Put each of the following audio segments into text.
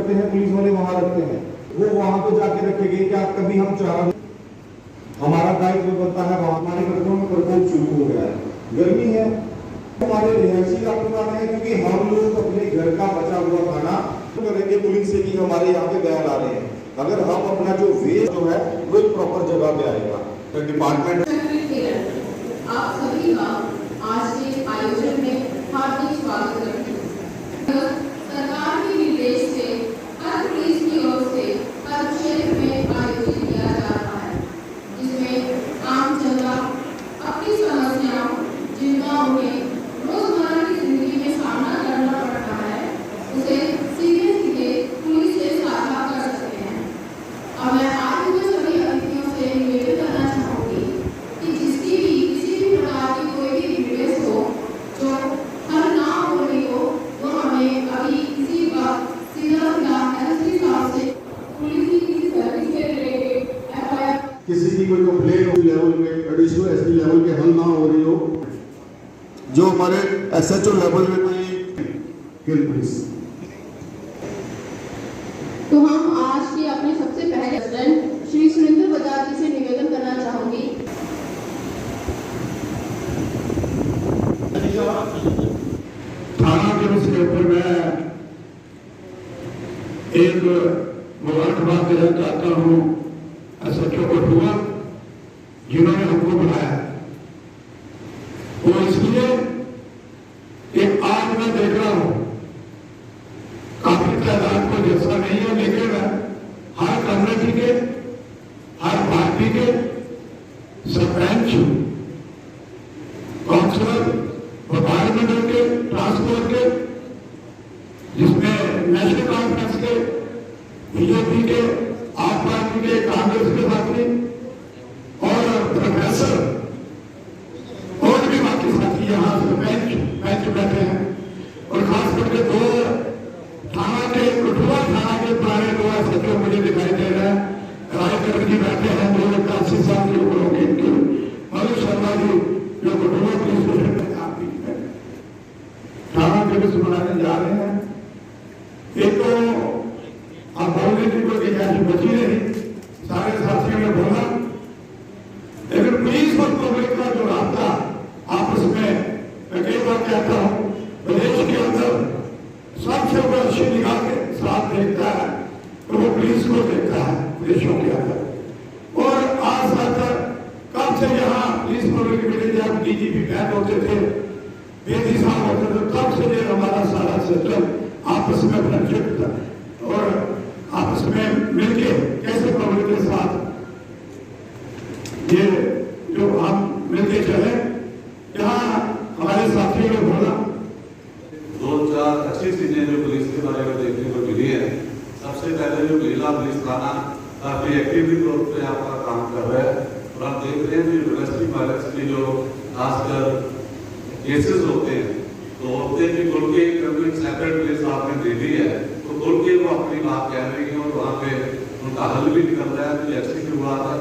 करते हैं पुलिस वाले वहां रखते हैं, वो वहां तो जाके रखेंगे क्या? कभी हम चाह हमारा दायित्व बनता है, वहां हमारे कर्तव्यों में प्रकोप शुरू हो गया है। गर्मी है, हमारे रिहायशी इलाकों में आते हैं क्योंकि हम लोग अपने घर का बचा हुआ खाना करेंगे पुलिस से कि हमारे यहाँ पे बैन आ रहे हैं। अगर हम अपना जो वेस्ट जो है वो एक प्रॉपर जगह पे आएगा तो डिपार्टमेंट। आप सभी का आज के आयोजन में हार्दिक स्वागत करती हूँ। सरकार के निर्देश से हर पुलिस की ओर से हर क्षेत्र में आयोजित किया जा रहा है, जिसमें आम जनता अपनी समस्याओं जिनका उन्हें रोजमर्रा की जिंदगी में सामना करना पड़ता है उसे सीधे सीधे पुलिस से साझा कर सकते हैं। अब मैं आगे हुए सभी अतिथियों से निवेदन करना चाहूंगी कि जिसकी भी किसी भी प्रकार की कोई भी रिक्वेस्ट हो जो हल ना हो रही हो, वो हमें अभी इसी वक्त सीधा एसपी साहब से पुलिस की किसी सर्विस से रिलेटेड एफआईआर किसी की कोई कंप्लेंट हो लेवल में एडिशनल एसपी लेवल के हल ना हो रही हो, जो हमारे एसएचओ लेवल में कोई पुलिस। तो हम आज के अपने सबसे पहले प्रेसिडेंट श्री सुरेंद्र बजाज जी से निवेदन करना चाहूंगी। थाना दिवस के ऊपर मैं एक मुबारकबाद देना चाहता हूँ एसएचओ कठुआ जिन्होंने हमको बुलाया, और इसलिए कि आज मैं देख रहा हूँ काफी तादाद को जैसा नहीं है, लेकिन हर कम्युनिटी के, हर पार्टी के सरपंच, काउंसलर, पार्लियामेंट के, ट्रांसपोर्ट के, जिसमें नेशनल कॉन्फ्रेंस के, बीजेपी के, आप पार्टी के, कांग्रेस के साथी और प्रोफेसर और भी बाकी साथी यहाँ बेंच बैठे हैं, और खास करके दो थाना के कठुआ थाना के पुराने दो एसएचओ मुझे दिखाई दे रहे हैं। रायकर जी बैठे हैं, 281 साल के ऊपर होंगे इनके, मधु शर्मा जी जो कठुआ पुलिस स्टेशन में थाना दिवस मनाने जा रहे हैं। एक तो आप बोलने की कोई गुंजाइश बची नहीं, सारे साथियों ने बोला, लेकिन पुलिस और पब्लिक का जो रास्ता आपस में मैं कई बार कहता हूँ, प्रदेश के अंदर सबसे अच्छी निगाह के साथ देखता है तो वो पुलिस को देखता है देशों के अंदर। और आज तक कब से यहाँ पुलिस पब्लिक मिले, जब डीजीपी बैन होते थे, बेदी साहब होते थे, तब से ये हमारा सारा सिस्टम आपस में फ्रेंडशिप था और आपस में मिलके कैसे पब्लिक के साथ ये जो हम मिलके चले। यहाँ हमारे साथियों ने बोला दो चार अच्छी चीजें जो पुलिस के बारे में देखने को मिली है। सबसे पहले जो महिला पुलिस थाना काफी एक्टिवली तौर पर आपका काम कर रहा है, और आप देख रहे हैं जो यूनिवर्सिटी वायलेंस की जो खासकर केसेस होते हैं तो होते हैं कि खुल के कभी सेपरेट पुलिस आपने दे दी है तो खुल के वो अपनी बात कह रही है और वहाँ पे उनका हल भी निकल रहा है, तो अच्छी शुरुआत है।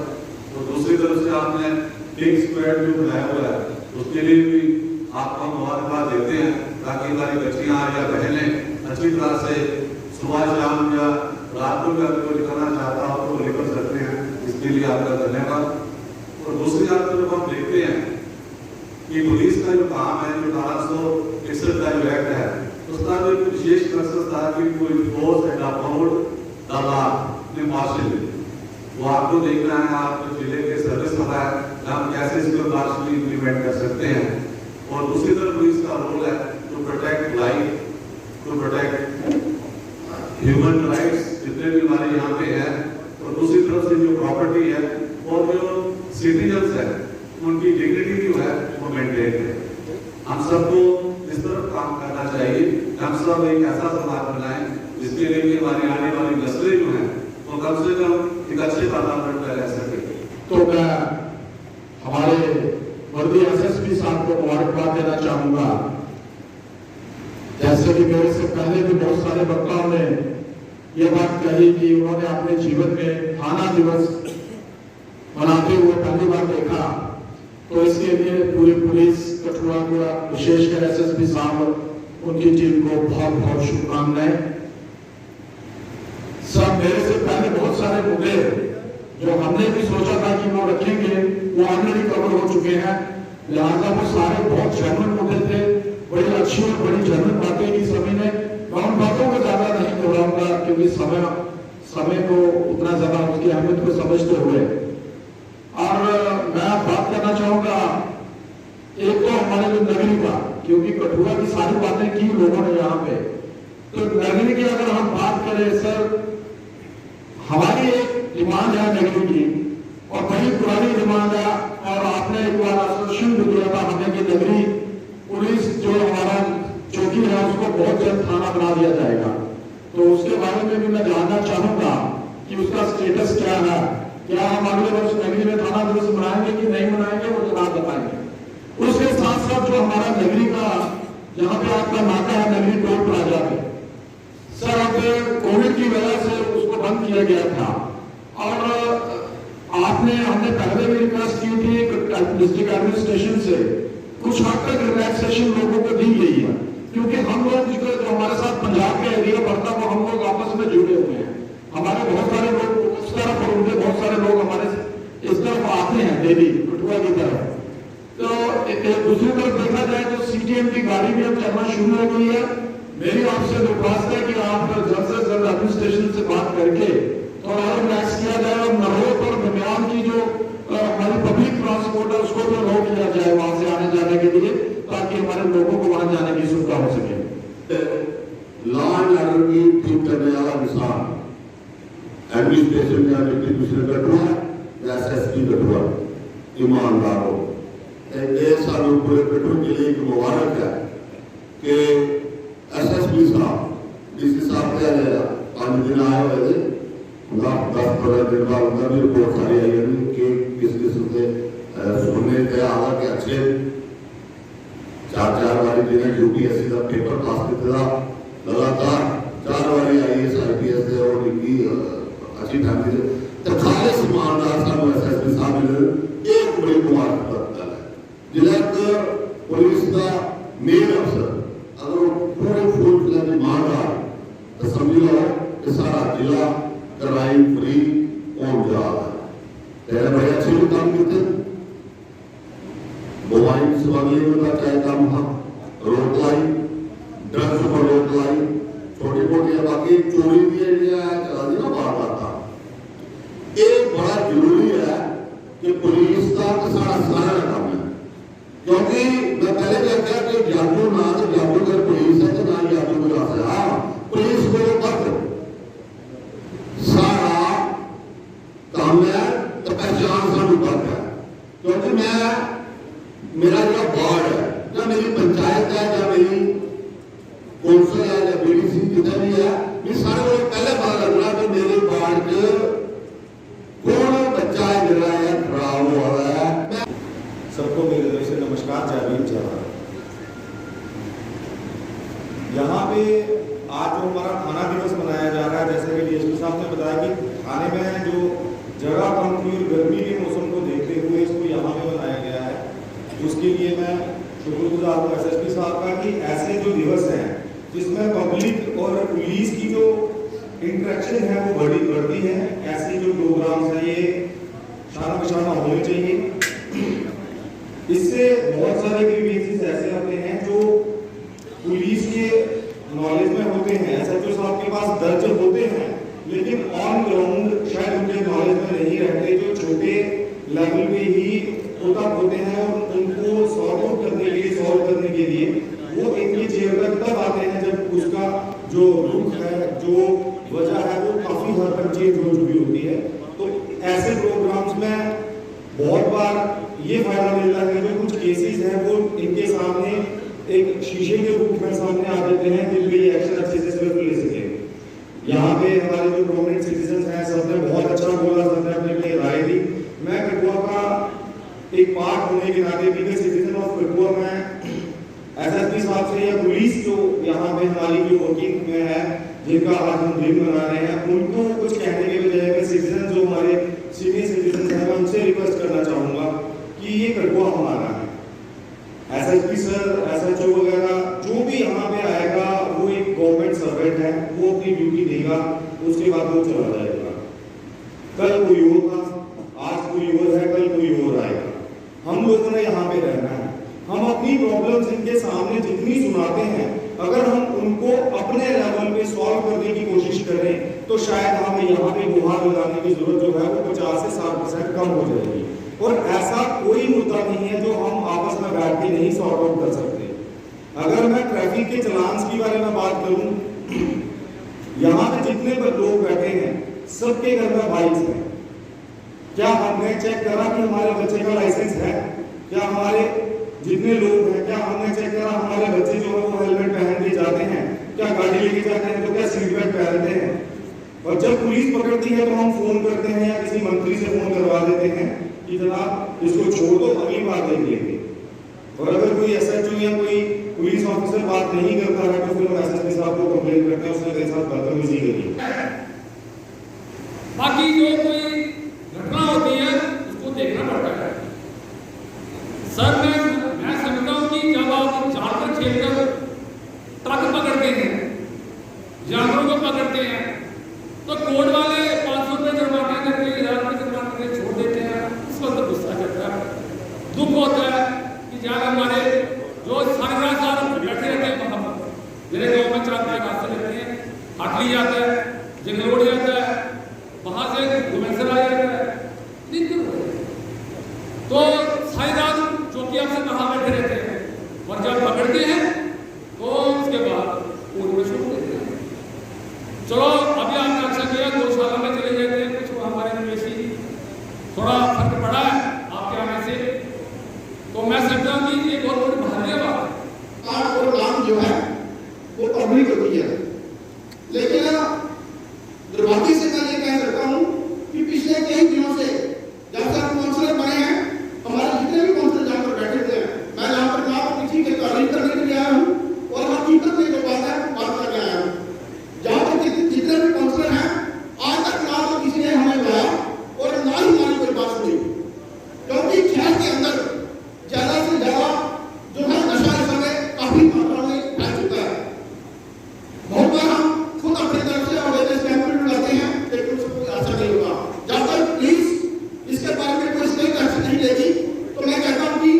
तो दूसरी तरफ से आपने किंग स्क्वाड जो बनाया हुआ है उसके लिए भी आपको मुबारकबाद देते हैं, ताकि हमारी बच्चियां या बहनें अच्छी तरह से सुबह शाम या रात को भी आपको लिखना चाहता हो तो लिख सकते हैं, इसके लिए आपका धन्यवाद। और दूसरी बात जब हम देखते हैं कि पुलिस का जो काम है, जो 1861 का जो एक्ट है, उसका जो विशेष कंसेप्ट था कि कोई force and uphold the law in martial, वो आपको देखना है, आप जिले के सर्विस पता है हम कैसे इसको मार्शली इम्प्लीमेंट कर सकते हैं। और दूसरी तरफ पुलिस का रोल है to protect life, to protect human rights जितने भी हमारे यहाँ पे हैं, और दूसरी तरफ से जो प्रॉपर्टी है और जो सिटीजन्स है उनकी डिग्निटी जो है वो मेंटेन है। हम सबको इस तरफ काम करना चाहिए, हम सब एक ऐसा समाज बनाएं जिसके लिए कि हमारी आने वाली नस्लें जो हैं वो कम से कम एक अच्छे वातावरण में रह सके। तो मैं हमारे वर्दी एसएसपी साहब को मुबारकबाद देना चाहूंगा। जैसे कि मेरे से पहले भी बहुत सारे वक्ताओं ने ये बात कही कि उन्होंने अपने जीवन में थाना दिवस मनाते हुए पहली बार देखा, तो इसके लिए पूरी पुलिस कठुआ को, विशेषकर एसएसपी साहब, उनकी टीम को बहुत बहुत शुभकामनाएं। सब मेरे से पहले बहुत सारे मुद्दे जो हमने भी सोचा था कि वो रखेंगे वो ऑलरेडी कवर हो चुके हैं। लिहाजा वो सारे बहुत जेन्युइन मुद्दे थे, बड़ी अच्छी और बड़ी जेन्युइन बातें की सभी ने। मैं उन बातों को ज्यादा नहीं दोहराऊंगा क्योंकि समय को उतना ज्यादा उसकी अहमियत को समझते हुए, और मैं बात करना चाहूंगा एक तो हमारे जो नगरी का, क्योंकि कठुआ की सारी बातें की लोगों ने यहाँ पे, तो नगरी की अगर हम बात करें सर, हमारी एक डिमांड है नगरी की और बड़ी पुरानी डिमांड है, और आपने एक बार आश्वासन भी दिया था हमें कि नगरी पुलिस जो हमारा चौकी है उसको बहुत जल्द थाना बना दिया जाएगा। तो उसके बारे में भी मैं जानना चाहूंगा कि उसका स्टेटस क्या है, क्या हम अगले वर्ष नगरी में थाना दिवस मनाएंगे कि नहीं मनाएंगे, वो जनाब बताएंगे। उसके साथ साथ जो हमारा नगरी का जहाँ पे आपका नाका है नगरी टोल प्लाजा पे, सर अब कोविड की वजह से उसको बंद किया गया था, और हमने पहले भी रिक्वेस्ट की थी डिस्ट्रिक्ट एडमिनिस्ट्रेशन से, कुछ हद तक रिलैक्सेशन लोगों को दी गई है, क्योंकि हम लोग जो हमारे साथ पंजाब का एरिया पड़ता है वो हम लोग आपस में जुड़े हुए हैं। हमारे बहुत सारे लोग उस तरफ और उनके बहुत सारे लोग हमारे इस तरफ आते हैं डेली कठुआ की तरफ। तो दूसरी तरफ देखा जाए तो सीटीएम की गाड़ी भी अब चलना शुरू हो गई है। मेरी आपसे दरख्वास्त है कि आप जल्द से जल्द एडमिनिस्ट्रेशन से बात करके थोड़ा और रिलैक्स किया जाए, और नरोट और बनियान की जो हमारी पब्लिक ट्रांसपोर्ट है उसको भी रोक किया जाए वहां से आने जाने के लिए, ताकि हमारे लोगों को वहां जाने की सुविधा हो सके। लॉ एंड ऑर्डर की ठीक करने वाला मिसाल एडमिनिस्ट्रेशन या डिप्टी कमिश्नर कठुआ या एसएसपी कठुआ ईमानदार हो। ये सालों पूरे कठुआ के लिए एक मुबारक है कि एसएसपी साहब डीसी साहब पहले 5 दिन आए हुए थे, 10-15 दिन बाद उनका भी रिपोर्ट सारी आई है कि किस किस्म से सुनने के हालांकि अच्छे 4 बारी जिन्हें यूपीएससी का पेपर पास किया लगातार 4 बारी आईएएस आईपीएस से और इनकी अच्छी फैमिली से तो खालिस ईमानदार साहब एसएसपी साहब ने एक बड़ी मुबारक करता है जिला पुलिस का मेन अफसर अगर वो पूरे फुल फ्लैज ईमानदार तो समझ लो कि सारा जिला क्राइम फ्री हो जा रहा है। तेरे बड़े अच्छे काम करते, मोबाइल स्मगलिंग का चाहे काम हम रोक लाई, ड्रग्स पर रोक लाई, छोटी मोटी बाकी चोरी भी चला दी ना बार बार था। ये बड़ा जरूरी है कि पुलिस का सारा काम है, क्योंकि मैं पहले क्या किया कि जादू ना तो जादू कर पुलिस है तो ना जादू को रास्ता है। हाँ पुलिस को पत्र सारा काम है तो पहचान सानू पत्र है, क्योंकि मेरा जो वार्ड है या मेरी पंचायत है या मेरी कौंसिल है या बीडीसी जितना भी है, ये सारे लोग पहले पता लगना कि मेरे वार्ड कौन बच्चा है गिर रहा है खराब हो रहा है। सबको मेरे तरफ से नमस्कार, जय भीम जय भारत। यहाँ पे आज जो हमारा थाना दिवस मनाया जा रहा है, जैसे कि डीएसपी साहब ने बताया कि थाने में जो जगह कम थी और गर्मी के मौसम को देखते हुए इसको यहाँ पे बनाया गया है। उसके लिए मैं शुक्रगुजार हूँ एसएसपी साहब का कि ऐसे जो दिवस हैं जिसमें पब्लिक और पुलिस की जो इंटरेक्शन है वो बढ़ती है, ऐसे जो प्रोग्राम्स हैं ये शाना बशाना होने चाहिए। इससे बहुत सारे ग्रीवेंसेस ऐसे होते हैं जो पुलिस के नॉलेज में होते हैं, एसएचओ साहब के पास दर्ज होते हैं, लेकिन ऑन ग्राउंड शायद उनके नॉलेज में नहीं रहते, जो छोटे लेवल पे ही होते हैं, और उनको सॉल्व करने के लिए वो इनकी चेयर तक तब आते हैं जब उसका जो रुख है, जो वजह है वो काफी हद तक चेंज हो चुकी होती है। तो ऐसे प्रोग्राम्स में बहुत बार ये फायदा मिलता है जो कुछ केसेस हैं वो इनके सामने एक शीशे के रूप में सामने आ जाते हैं, जिन पे ये एक्शन अच्छे से स्विफ्ट ले सके। यहाँ पे हमारे जो प्रोमिनेंट सिटीजन हैं सबने बहुत अच्छा बोला, सबने अपनी राय दी। मैं कठुआ का एक पार्ट होने के नाते भी सिटीजन ऑफ कठुआ में एसएसपी साहब से या पुलिस जो यहाँ पे हमारी जो वर्किंग में है, जिनका आज हम दिन मना रहे हैं, उनको कुछ कहने के बजाय मैं सिटीजन जो हमारे सीनियर सिटीजन हैं मैं उनसे रिक्वेस्ट करना चाहूंगा कि ये कठुआ हमारा है। एसएसपी सर, एसएचओ वगैरह जो भी यहाँ पे आएगा वो एक गवर्नमेंट सर्वेंट है, वो अपनी ड्यूटी देगा देगा, उसके बाद वो चला जाएगा। कल कोई होगा, आज कोई और है, कल कोई और आएगा। हम लोगों ने यहाँ पे रहना है। हम अपनी प्रॉब्लम्स इनके सामने जितनी सुनाते हैं, अगर हम उनको अपने लेवल पे सॉल्व करने की कोशिश करें तो शायद हमें यहाँ पे गुहार लगाने की जरूरत जो है वो 50 से 60% कम हो जाएगी। और ऐसा कोई मुद्दा नहीं है जो हम आपस में बैठ के नहीं सॉर्ट आउट कर सकते। अगर मैं ट्रैफिक के चलान्स की बारे में बात करूं, यहाँ पे जितने लोग बैठे हैं सबके घर में बाइक्स हैं। क्या हमने चेक करा कि हमारे बच्चे का लाइसेंस है? क्या हमारे जितने लोग हैं, क्या हमने चेक करा हमारे बच्चे जो है वो हेलमेट पहन के जाते हैं? क्या गाड़ी लेके जाते हैं तो क्या सीट बेल्ट पहनते हैं? और जब पुलिस पकड़ती है तो हम फोन करते हैं या किसी मंत्री से फोन करवा देते हैं कि जनाब इसको छोड़ दो, अगली बार देख लेंगे। और अगर कोई SHO या कोई पुलिस ऑफिसर बात नहीं करता है तो फिर हम SSP साहब को कंप्लेंट करते हैं, उसने मेरे साथ बदतमीजी करी। बाकी जो कोई घटना होती है उसको देखना पड़ता है। सर मैं समझता हूँ कि जब आप जानवर छेड़कर ट्रक पकड़ते हैं, जानवरों को पकड़ते हैं, तो कोर्ट वाले 500 रुपये जुर्माना करके 1000 रुपये जुर्माना करके छोड़ देते हैं। उसको अंदर गुस्सा करता है, दुख होता है कि जहाँ हमारे जो सारे बैठे रहते हैं वहाँ पर, मेरे गाँव में 4-5 रास्ते लगते हैं, हाटली जाता है, जंगलोड़ जाता है, वहाँ से घुमेसर आ जाता है, तो सारी रात चौकी आपसे कहाँ बैठे रहते हैं। और जब पकड़ते हैं तो उसके बाद कोर्ट में छोड़ देते हैं। चलो अभी आपने अच्छा किया, 2 साल में चले जाते हैं, कुछ हमारे निवेशी थोड़ा फर्क पड़ा है आपके आने से, तो मैं समझता हूँ कि ये बहुत बड़ी भाग्य बात है। कार्ड और नाम जो है वो पब्लिक होती है, लेकिन दुर्भाग्य से मैं ये कह सकता हूँ कि पिछले कई दिनों से जब से हम काउंसलर बने हैं, हमारे जितने भी काउंसलर जहाँ पर बैठे थे, मैं यहाँ पर ना किसी की तारीफ करने के लिए आया हूँ और हकीकत में जो बात है बात करने आया हूँ। जहाँ पर जितने भी काउंसलर हैं, आज तक ना तो किसी ने हमें बुलाया और ना ही हमारी कोई बात सुनी, क्योंकि शहर के अंदर ज्यादा से ज्यादा जो है नशा इस समय काफी मात्रा में फैल चुका है। बहुत बार हम खुद अपनी तरफ से अवेयरनेस कैंपेन लगाते हैं, लेकिन उसको ऐसा नहीं होगा। जब तक पुलिस इसके बारे में कोई स्ट्रिक्ट एक्शन नहीं लेगी तो मैं कहता हूँ कि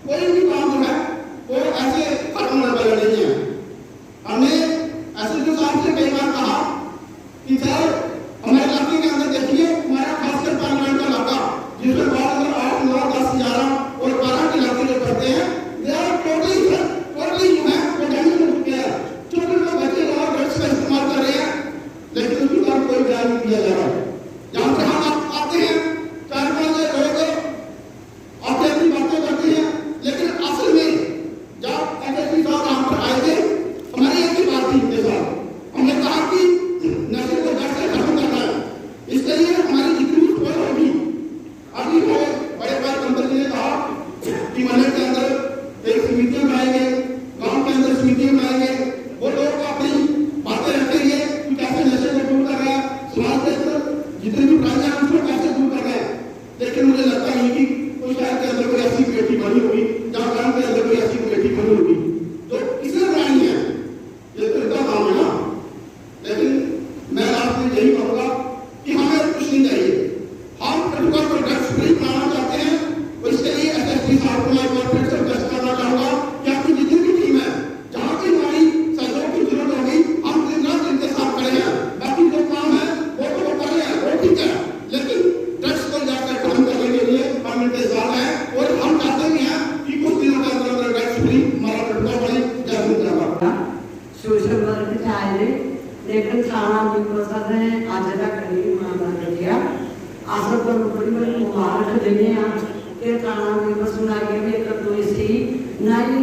कोई भी काम जो है वो ऐसे खत्म होने वाला नहीं है। हमने SHO साहब से कई बार कहा कि सर हमारे इलाके के अंदर देखिए, हमारा खासकर पार्लियामेंट का इलाका जिसमें 8, 9, 10, 11 और 12 के इलाके जो करते हैं, दे आर टोटली जो है वो डैमेज हो चुके हैं। छोटे छोटे बच्चे लोग ड्रग्स का इस्तेमाल कर रहे हैं, लेकिन उसके बाद कोई ध्यान नहीं दिया जा रहा। जहाँ से हम आते हैं 4-5 लोग आते अपनी बातें करते हैं, लेकिन असल में जब SSP साहब यहाँ पर आए थे, हमारी एक ही बात थी उनके साथ। हमने कहा कि नशे को जड़ से खत्म करना है, इसके लिए हमारी जितनी भी सोच होगी, अभी वो बड़े बड़े कंपनी ने कहा कि मंडल के अंदर एक समितियां बनाएंगे, गांव के अंदर समितियां बनाएंगे, वो लोग अपनी बातें रखेंगे कि कैसे नशे को दूर कर रहे हैं, समाज के अंदर जितने भी प्राणी हैं उसको कैसे दूर कर रहे हैं। लेकिन मुझे लगता नहीं कि कोई शहर के अंदर कोई ऐसी कमेटी बनी होगी, जहाँ गांव के अंदर कोई ऐसी कमेटी बनी होगी। तो किसने बनाई है? ये तो इनका काम है ना। लेकिन मैं आपसे यही कहूँगा कि हमें कुछ नहीं चाहिए, हम कठुआ को ड्रग्स फ्री बनाना चाहते हैं। और इसके लिए SSP साहब को मैं एक बार फिर से रिक्वेस्ट करना चाहूँगा कि आपकी जितनी भी टीम है, जहाँ भी हमारी सहयोग की जरूरत होगी, हम दिन रात इनके साथ खड़े हैं। बाकी जो काम है वो तो वो कर रहे हैं, वो ठीक है, लेकिन ड्रग्स को जाकर खत्म करने के लिए हम इनके साथ हैं और हम चाहते भी हैं कि कुछ दिनों के अंदर ड्रग्स फ्री हमारा कठुआ बड़ी जल्द होगा। सोशल वर्क चाहिए, लेकिन थाना प्रसाद ने आज तक नहीं माना किया। आसर पर बड़ी बड़ी मुबारक देने के थाना में सुना के भी कोई सी नहीं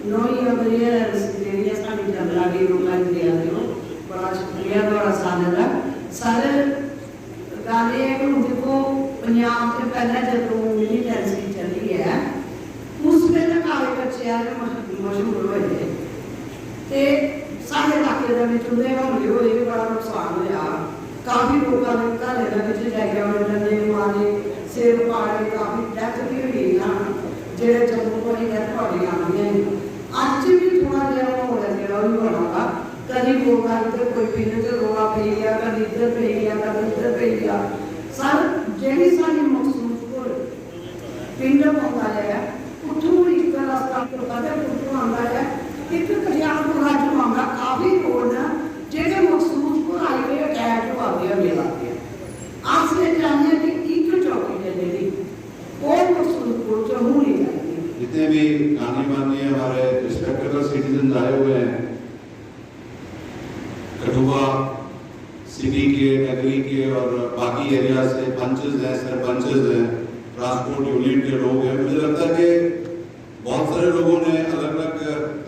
नोई अब ये एरिया साड़ी चल रही लोग दिया दो, बड़ा शुक्रिया बड़ा सारे गाने देखो पंजाब से पहले जब मिलिटेंसी चली है उसमें तो काले बच्चे मशहूर हुए थे, साढ़े इलाके चूहे हमले हुए, बड़ा नुकसान होया। काफी लोगों ने घर जाके मारे, सिर पाड़े, काफी डेथ भी हुई ना, जेडे जम्मू को ही डेथ पड़ी आनी। अज भी थोड़ा जहा माहौल है जो बना कभी लोग कोई पीने से रोला पई आ, कभी इधर पई आ, कभी इधर पई आ। सर जेडी साडी मखसूसपुर पिंड आंदा है, उठू एक रास्ता कदे उठू आंदा है, एक कल्याणपुर राजू आंदा, काफी रोड ने जेडे मखसूसपुर हाईवे अटैच हो गया मेला के आसले जाने की एक चौकी है जेडी और मखसूसपुर जो हुई है। जितने भी गाने माननीय हमारे रिस्पेक्टेबल सिटीजन आए हुए हैं, कठुआ सिटी के, नगरी के और बाकी एरिया से पंचेस हैं, सरपंचेस हैं, ट्रांसपोर्ट यूनिट के लोग हैं। मुझे लगता है कि बहुत सारे लोगों ने अलग अलग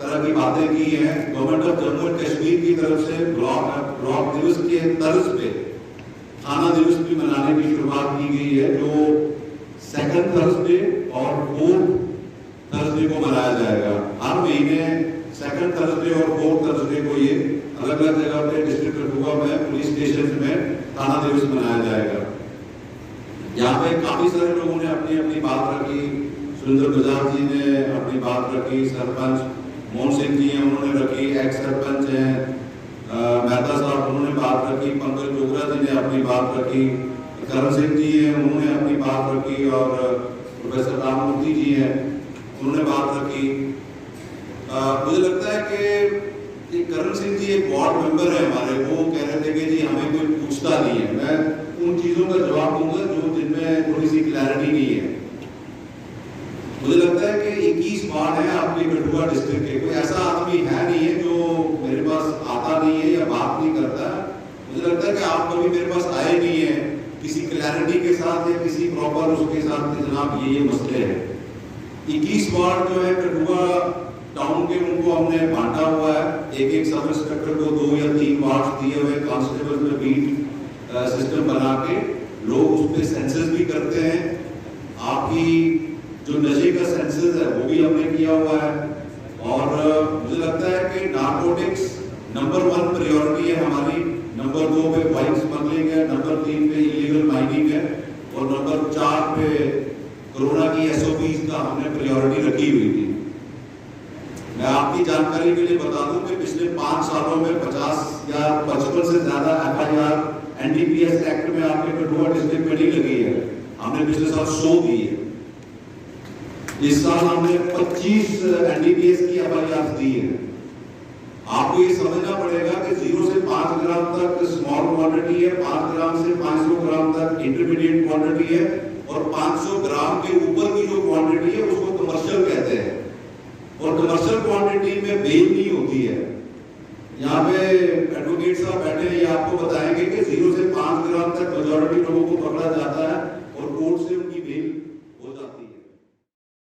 तरह की बातें की हैं। Government of Jammu and Kashmir की तरफ से ब्लॉक दिवस के तर्ज पे थाना दिवस भी मनाने की शुरुआत की गई है, जो सेकंड थर्सडे और फोर्थ थर्सडे को मनाया जाएगा। हर महीने सेकंड थर्सडे और फोर्थ थर्सडे को ये अलग अलग जगह पे डिस्ट्रिक्ट कठुआ में पुलिस स्टेशन में थाना दिवस मनाया जाएगा। यहाँ पे काफी सारे लोगों ने अपनी अपनी बात रखी। सुरेंद्र बजाज जी ने अपनी बात रखी, सरपंच मोहन सिंह जी हैं उन्होंने रखी, एक्स सरपंच हैं मेहता साहब उन्होंने बात रखी, पंकज डोगरा जी ने अपनी बात रखी, करण सिंह जी हैं उन्होंने अपनी बात रखी और प्रोफेसर राममूर्ति जी हैं उन्होंने बात रखी। मुझे लगता है कि करण सिंह जी एक वार्ड मेंबर है हमारे, वो कह रहे थे कि जी हमें कोई पूछता नहीं है। मैं उन चीजों का जवाब दूंगा जो जिनमें थोड़ी सी क्लैरिटी नहीं है। मुझे लगता है कि 21 वार्ड है आपके कठुआ डिस्ट्रिक्ट के, कोई ऐसा आदमी है नहीं है जो मेरे पास आता नहीं है या बात नहीं करता। मुझे लगता है कि आप कभी मेरे पास आए नहीं है किसी क्लैरिटी के साथ या किसी प्रॉपर उसके साथ कि जनाब ये मसले हैं। 21 वार्ड जो है कठुआ टाउन के, उनको हमने बांटा हुआ है, एक एक सब इंस्पेक्टर को 2 या 3 वार्ड दिए हुए, कांस्टेबल में बीट सिस्टम बना के लोग उस पर सेंसस भी करते हैं। आपकी जो नशे का सेंसस है वो भी हमने किया हुआ है। और मुझे लगता है कि नारकोटिक्स नंबर 1 प्रायोरिटी है हमारी, नंबर 2 पे वाइन स्मगलिंग है, नंबर 3 पे इलीगल माइनिंग है और नंबर 4 पे कोरोना की SOPs का हमने प्रायोरिटी रखी हुई थी। मैं आपकी जानकारी के लिए बता दूं कि पिछले 5 सालों में 50 या 55 से ज्यादा FIR NDPS एक्ट में आपके कठुआ डिस्ट्रिक्ट में नहीं लगी है। हमने पिछले साल 100 दी है। इस साल हमने 25 NDPS की FIR दी है। आपको ये समझना पड़ेगा कि 0 से 5 ग्राम तक स्मॉल क्वांटिटी है, 5 ग्राम से 500 ग्राम तक इंटरमीडिएट क्वांटिटी है और 500 ग्राम के ऊपर की जो क्वांटिटी है उसको कमर्शियल कहते हैं। और कमर्शियल क्वांटिटी में बेल नहीं होती है। यहाँ पे एडवोकेट साहब बैठे हैं, ये आपको बताएंगे कि 0